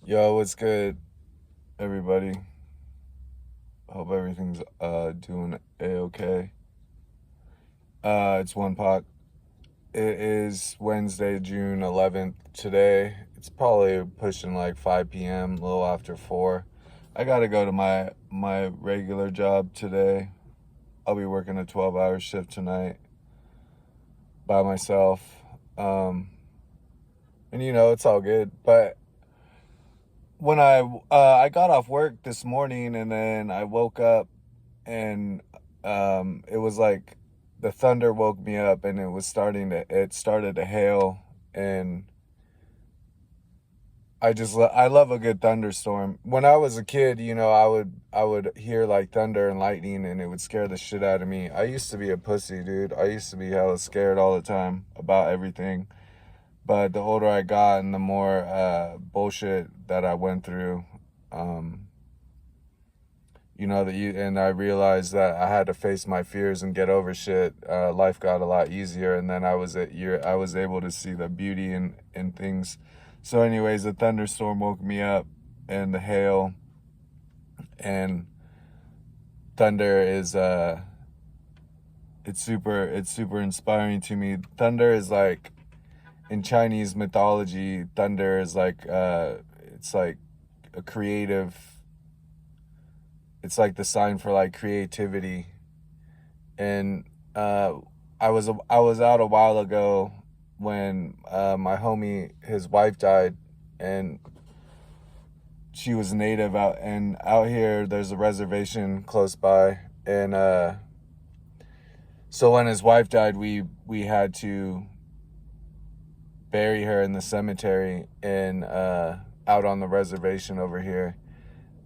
Yo, what's good, everybody? Hope everything's doing a-okay. It's one pot. It is Wednesday, June 11th. Today, it's probably pushing like 5 p.m., a little after 4. I gotta go to my regular job today. I'll be working a 12-hour shift tonight by myself. Um, and it's all good. But when I got off work this morning and then I woke up and it was like the thunder woke me up and it started to hail. And I love a good thunderstorm. When I was a kid, I would hear like thunder and lightning and it would scare the shit out of me. I used to be a pussy, dude. I used to be hella scared all the time about everything. But the older I got and the more bullshit that I went through, um, and I realized that I had to face my fears and get over shit. Life got a lot easier, and then I was able to see the beauty in things. So, anyways, the thunderstorm woke me up, and the hail and thunder is it's super inspiring to me. Thunder is like in Chinese mythology. Thunder is like it's like a creative. It's like the sign for like creativity. And I was out a while ago when my homie, his wife died, and she was native out here. There's a reservation close by, and so when his wife died, we had to bury her in the cemetery and out on the reservation over here.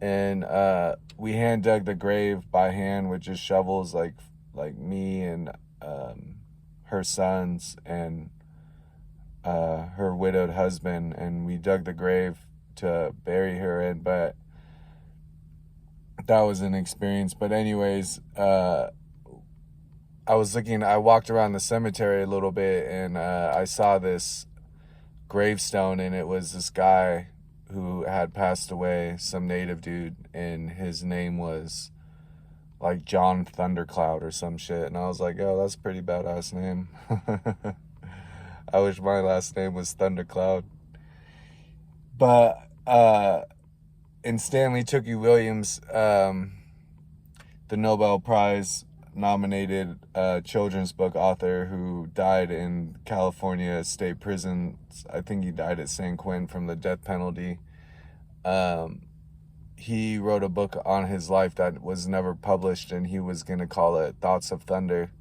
And we hand dug the grave by hand with just shovels, like me and her sons and her widowed husband, and we dug the grave to bury her in. But that was an experience. But anyways, I walked around the cemetery a little bit, and I saw this gravestone, and it was this guy who had passed away, some native dude, and his name was like John Thundercloud or some shit. And I was like, yo, that's a pretty badass name. I wish my last name was Thundercloud. But and Stanley Tookie Williams, the Nobel Prize nominated children's book author who died in California state prison. I think he died at San Quentin from the death penalty. He wrote a book on his life that was never published, and he was going to call it Thoughts of Thunder.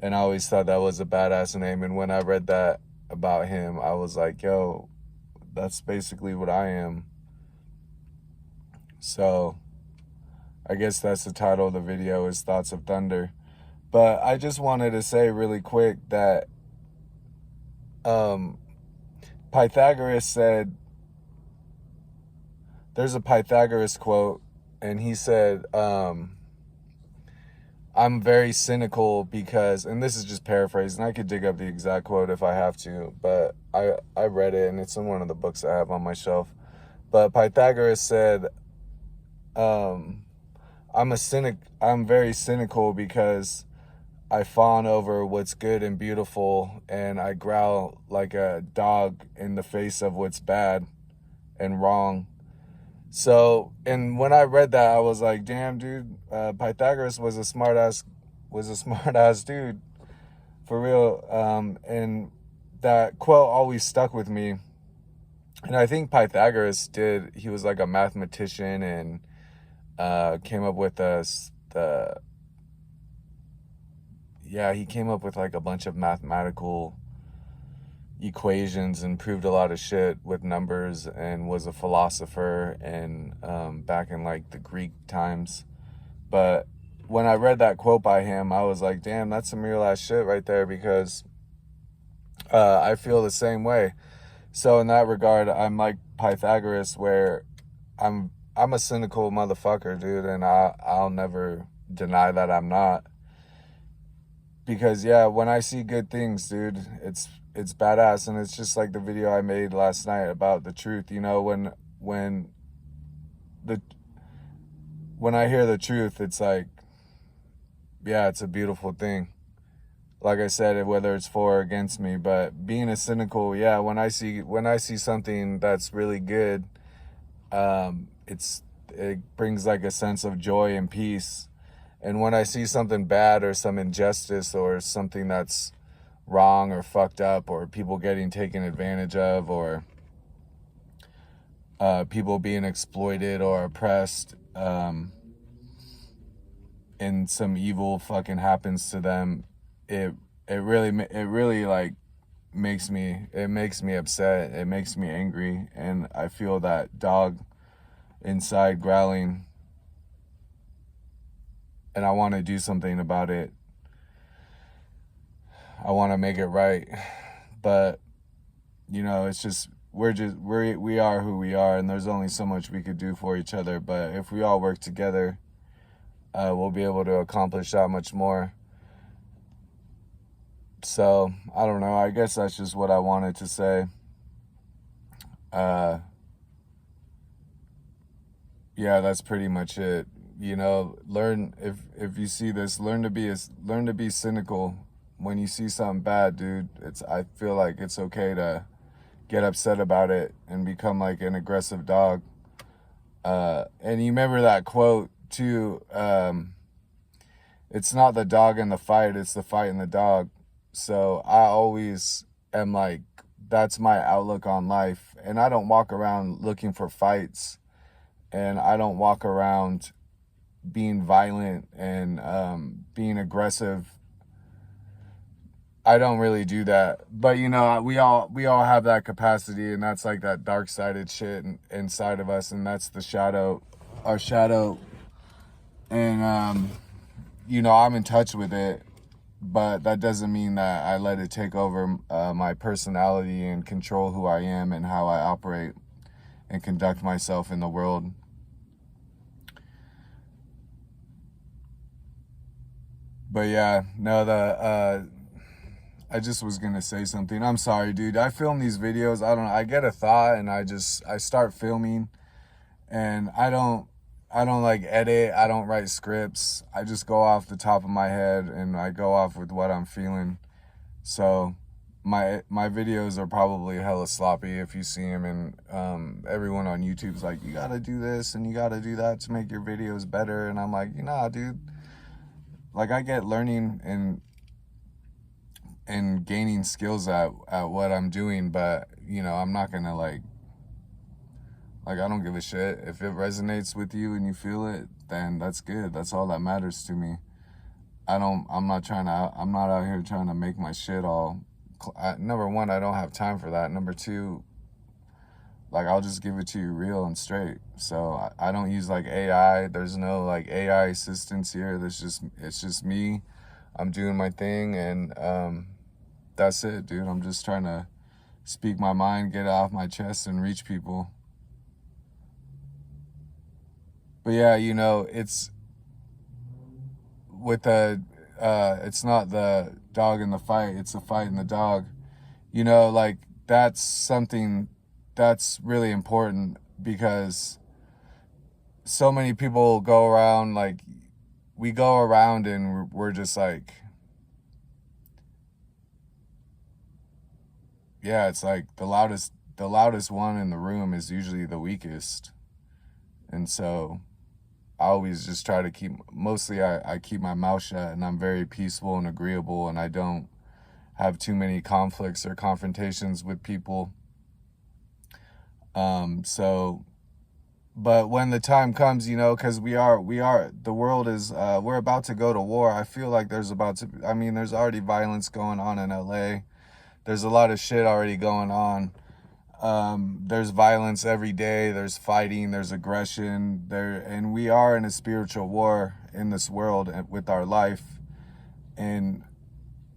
And I always thought that was a badass name. And when I read that about him, I was like, yo, that's basically what I am. So I guess that's the title of the video, is Thoughts of Thunder. But I just wanted to say really quick that Pythagoras said, there's a Pythagoras quote, and he said, I'm very cynical because, and this is just paraphrased, and I could dig up the exact quote if I have to, but I read it, and it's in one of the books I have on my shelf. But Pythagoras said, I'm very cynical because I fawn over what's good and beautiful, and I growl like a dog in the face of what's bad and wrong. So, and when I read that, I was like, damn, dude, Pythagoras was a smart ass dude, for real. And that quote always stuck with me. And I think he was like a mathematician, and came up with he came up with like a bunch of mathematical equations and proved a lot of shit with numbers, and was a philosopher, and back in like the Greek times. But when I read that quote by him, I was like, damn, that's some real ass shit right there, because I feel the same way. So in that regard, I'm like Pythagoras, where I'm a cynical motherfucker, dude, and I'll never deny that I'm not. Because yeah, when I see good things, dude, it's badass. And it's just like the video I made last night about the truth. When the when I hear the truth, it's like, yeah, it's a beautiful thing. Like I said, whether it's for or against me, but being a cynical, yeah, when I see something that's really good, it brings like a sense of joy and peace. And when I see something bad or some injustice or something that's wrong or fucked up or people getting taken advantage of or people being exploited or oppressed, and some evil fucking happens to them, it really like makes me upset. It makes me angry, and I feel that dog inside growling, and I want to do something about it. I want to make it right, but it's just we are who we are, and there's only so much we could do for each other. But if we all work together, we'll be able to accomplish that much more. So I don't know. I guess that's just what I wanted to say. Yeah, that's pretty much it. Learn, if you see this, learn to be cynical when you see something bad, dude. I feel like it's okay to get upset about it and become like an aggressive dog. And you remember that quote too, it's not the dog in the fight, it's the fight in the dog. So I always am like, that's my outlook on life. And I don't walk around looking for fights, and I don't walk around being violent and being aggressive. I don't really do that. But we all have that capacity, and that's like that dark-sided shit inside of us, and that's the shadow, our shadow. And I'm in touch with it, but that doesn't mean that I let it take over my personality and control who I am and how I operate and conduct myself in the world. But yeah, no, I just was gonna say something. I'm sorry, dude. I film these videos. I get a thought and I start filming, and I don't like edit. I don't write scripts. I just go off the top of my head and I go off with what I'm feeling. So my videos are probably hella sloppy if you see them, and everyone on YouTube's like, you gotta do this and you gotta do that to make your videos better. And I'm like, nah, dude. Like, I get learning and gaining skills at what I'm doing, but I'm not gonna like I don't give a shit. If it resonates with you and you feel it, then that's good. That's all that matters to me. I'm not out here trying to make my shit all, number one, I don't have time for that. Number two, like, I'll just give it to you real and straight. So I don't use like AI. There's no like AI assistance here. It's just me. I'm doing my thing, and that's it, dude. I'm just trying to speak my mind, get it off my chest, and reach people. But yeah, it's with it's not the dog in the fight, it's the fight in the dog. Like, that's something that's really important, because so many people go around, like, we go around and we're just like, yeah, it's like the loudest one in the room is usually the weakest. And so I always just try to I keep my mouth shut, and I'm very peaceful and agreeable, and I don't have too many conflicts or confrontations with people. But when the time comes, because the world is, we're about to go to war. I feel like there's already violence going on in LA. There's a lot of shit already going on. There's violence every day. There's fighting, there's aggression there. And we are in a spiritual war in this world with our life. And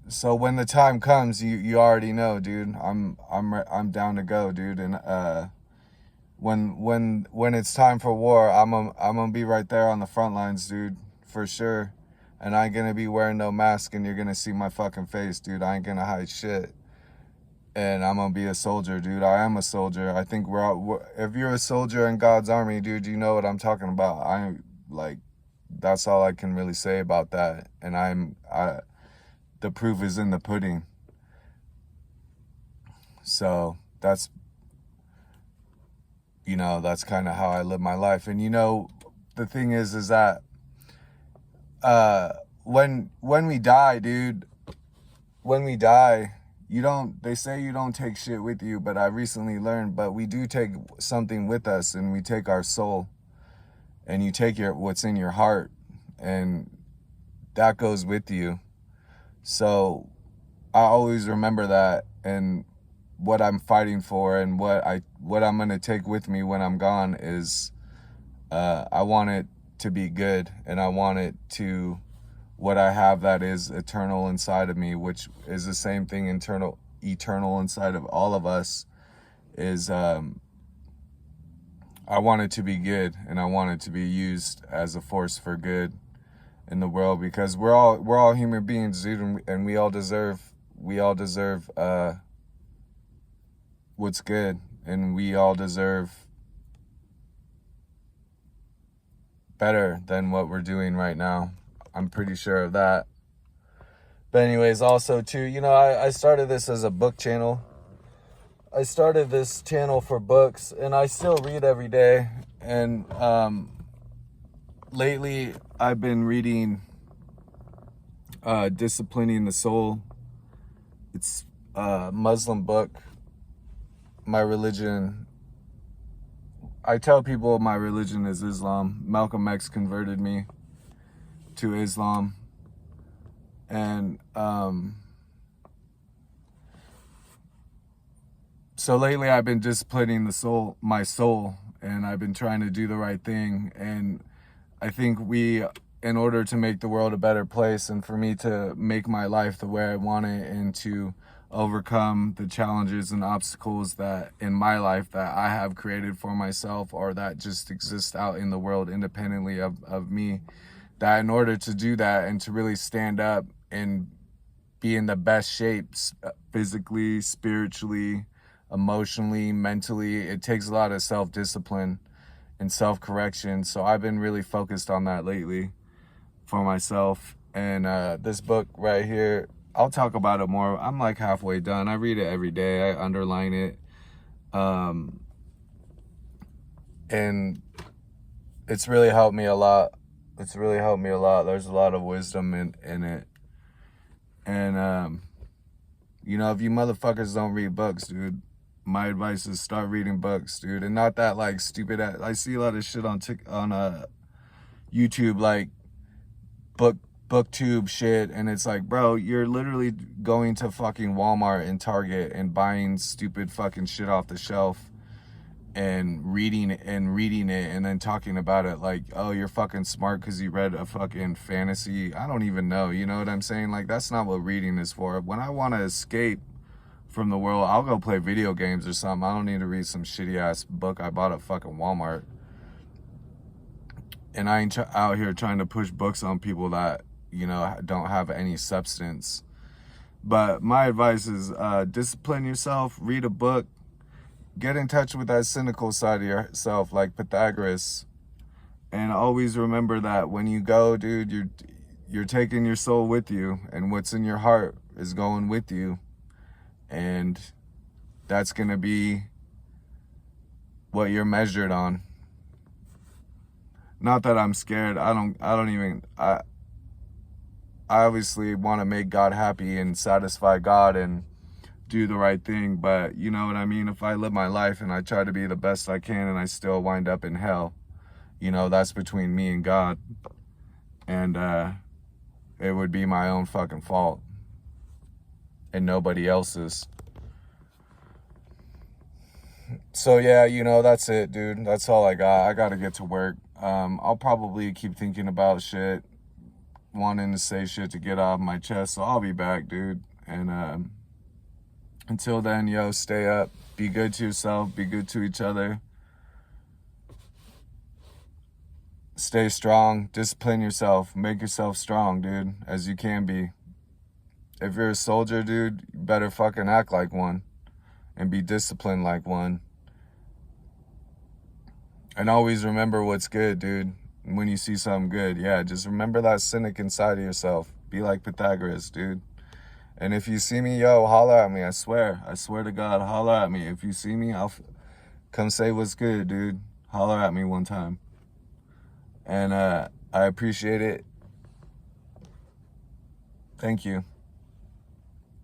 so when the time comes, you already know, dude, I'm down to go, dude. And, when it's time for war, I'm gonna be right there on the front lines, dude, for sure. And I ain't gonna be wearing no mask, and you're gonna see my fucking face, dude. I ain't gonna hide shit. and I'm gonna be a soldier, dude. I am a soldier. I think if you're a soldier in God's army, dude, you know what I'm talking about. That's all I can really say about that. And the proof is in the pudding. So that's kind of how I live my life. And the thing is that when we die, dude, when we die, they say you don't take shit with you, but I recently learned, but we do take something with us, and we take our soul, and you take what's in your heart, and that goes with you. So I always remember that, and what I'm fighting for, and what I'm going to take with me when I'm gone is, I want it to be good, and I want it to, what I have that is eternal inside of me, which is the same thing, eternal inside of all of us, is I want it to be good, and I want it to be used as a force for good in the world, because we're all human beings, dude, and we all deserve what's good, and we all deserve better than what we're doing right now. I'm pretty sure of that. But anyways, also too, I started this as a book channel. I started this channel for books, and I still read every day. And lately I've been reading Disciplining the Soul. It's a Muslim book. My religion, I tell people my religion is Islam. Malcolm X converted me to Islam. And so lately I've been disciplining my soul, and I've been trying to do the right thing. And I think in order to make the world a better place, and for me to make my life the way I want it, and to overcome the challenges and obstacles that in my life that I have created for myself, or that just exist out in the world independently of me, that in order to do that and to really stand up and be in the best shapes, physically, spiritually, emotionally, mentally, it takes a lot of self-discipline and self-correction. So I've been really focused on that lately for myself. And this book right here, I'll talk about it more. I'm like halfway done. I read it every day. I underline it. And it's really helped me a lot. There's a lot of wisdom in it. And, if you motherfuckers don't read books, dude, my advice is start reading books, dude. And not that, like, stupid. I see a lot of shit on YouTube, like, booktube shit. And it's like, bro, you're literally going to fucking Walmart and Target and buying stupid fucking shit off the shelf, and reading it, and then talking about it like, oh, you're fucking smart because you read a fucking fantasy. I don't even know, you know what I'm saying? Like, that's not what reading is for. When I want to escape from the world, I'll go play video games or something. I don't need to read some shitty ass book I bought at fucking Walmart. And I ain't out here trying to push books on people that, don't have any substance. But my advice is discipline yourself, read a book, get in touch with that cynical side of yourself, like Pythagoras. And always remember that when you go, dude, you're taking your soul with you, and what's in your heart is going with you. And that's going to be what you're measured on. Not that I'm scared. I obviously want to make God happy and satisfy God and do the right thing, but you know what I mean? If I live my life and I try to be the best I can and I still wind up in hell, that's between me and God. And it would be my own fucking fault and nobody else's. So yeah, that's it, dude. That's all I got. I gotta get to work. I'll probably keep thinking about shit, wanting to say shit to get off my chest, so I'll be back, dude. And until then, stay up, be good to yourself, be good to each other, stay strong, discipline yourself, make yourself strong, dude, as you can be. If you're a soldier, dude, you better fucking act like one. and be disciplined like one. And always remember what's good, dude. When you see something good, yeah, just remember that cynic inside of yourself. Be like Pythagoras, dude. And if you see me, yo, holler at me. I swear to God, holler at me. If you see me, I'll come say what's good, dude. Holler at me one time. And I appreciate it. Thank you.